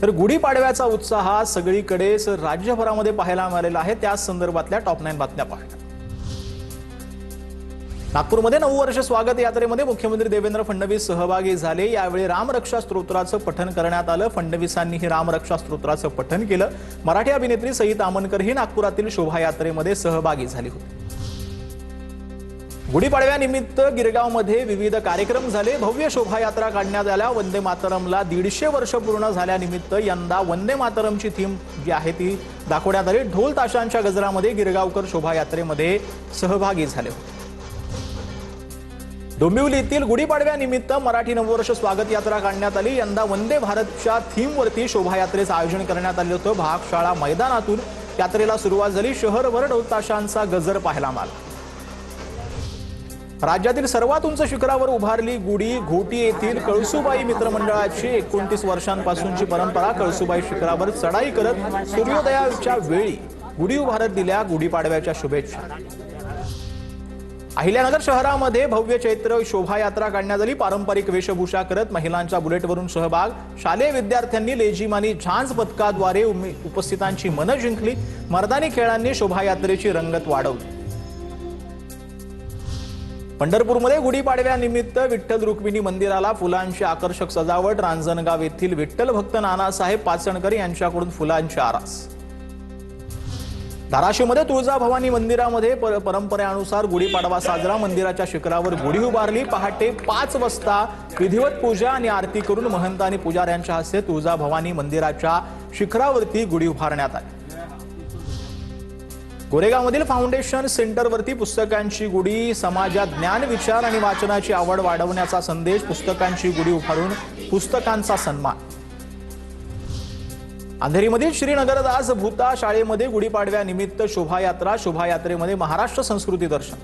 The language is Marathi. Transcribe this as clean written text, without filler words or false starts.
तर गुढीपाडव्याचा उत्साह सगळीकडेच राज्यभरामध्ये पाहायला मिळालेला आहे। त्या संदर्भातल्या टॉप 9 बातम्या पाहूया। नागपूरमध्ये 9 वर्ष स्वागत यात्रेमध्ये मुख्यमंत्री देवेंद्र फडणवीस सहभागी झाले। यावेळी रामरक्षा स्तोत्राचं पठण करण्यात आलं। फडणवीसांनी हे रामरक्षा स्तोत्राचं पठण केलं। मराठी अभिनेत्री सई तामणकर ही नागपुरातील शोभायात्रेमध्ये सहभागी झाली होती। गुढीपाडव्यानिमित्त गिरगावमध्ये विविध कार्यक्रम झाले। भव्य शोभायात्रा काढण्यात आल्या। वंदे मातरमला 150 वर्ष पूर्ण झाल्यानिमित्त यंदा वंदे मातरमची थीम जी आहे ती दाखवण्यात आली। ढोल ताशांच्या गजरामध्ये गिरगावकर शोभायात्रेमध्ये सहभागी झाले होते। डोंबिवलीतील गुढीपाडव्यानिमित्त मराठी नववर्ष स्वागत यात्रा काढण्यात आली। यंदा वंदे भारतच्या थीमवरती शोभायात्रेचं आयोजन करण्यात आले होते। भागशाळा मैदानातून यात्रेला सुरुवात झाली। शहरभर ढोल ताशांचा गजर पाहायला मिळाला। राज्यातील सर्वात उंच शिखरावर उभारली गुढी। घोटी येथील कळसुबाई मित्रमंडळाची 29 वर्षांपासूनची परंपरा। कळसुबाई शिखरावर चढाई करत सूर्योदयाच्या वेळी गुढी उभारत दिल्या गुढीपाडव्याच्या शुभेच्छा। अहिल्यानगर शहरामध्ये भव्य चैत्र शोभायात्रा काढण्यात आली। पारंपरिक वेशभूषा करत महिलांच्या बुलेटवरून सहभाग। शालेय विद्यार्थ्यांनी लेझिम आणि झांज पथकाद्वारे उपस्थितांची मनं जिंकली। मर्दानी खेळांनी शोभायात्रेची रंगत वाढवली। पंढरपूरमध्ये गुढीपाडव्यानिमित्त विठ्ठल रुक्मिणी मंदिराला फुलांची आकर्षक सजावट। रांजणगाव येथील विठ्ठल भक्त नानासाहेब पाचणकर यांच्याकडून फुलांची आरास। धाराशिवमध्ये तुळजाभवानी मंदिरामध्ये परंपरेनुसार गुढीपाडवा साजरा। मंदिराच्या शिखरावर गुढी उभारली। पहाटे 5 वाजता विधिवत पूजा आणि आरती करून महंत आणि पुजाऱ्यांच्या हस्ते तुळजाभवानी मंदिराच्या शिखरावरती गुढी उभारण्यात आली। गोरेगावमधील फाउंडेशन सेंटरवरती पुस्तकांची गुढी। समाजात ज्ञान विचार आणि वाचनाची आवड वाढवण्याचा संदेश। पुस्तकांची गुढी उभारून पुस्तकांचा सन्मान। अंधेरीमधील श्रीनगरदास भूता शाळेमध्ये गुढीपाडव्यानिमित्त शोभायात्रा। शोभायात्रेमध्ये महाराष्ट्र संस्कृती दर्शन।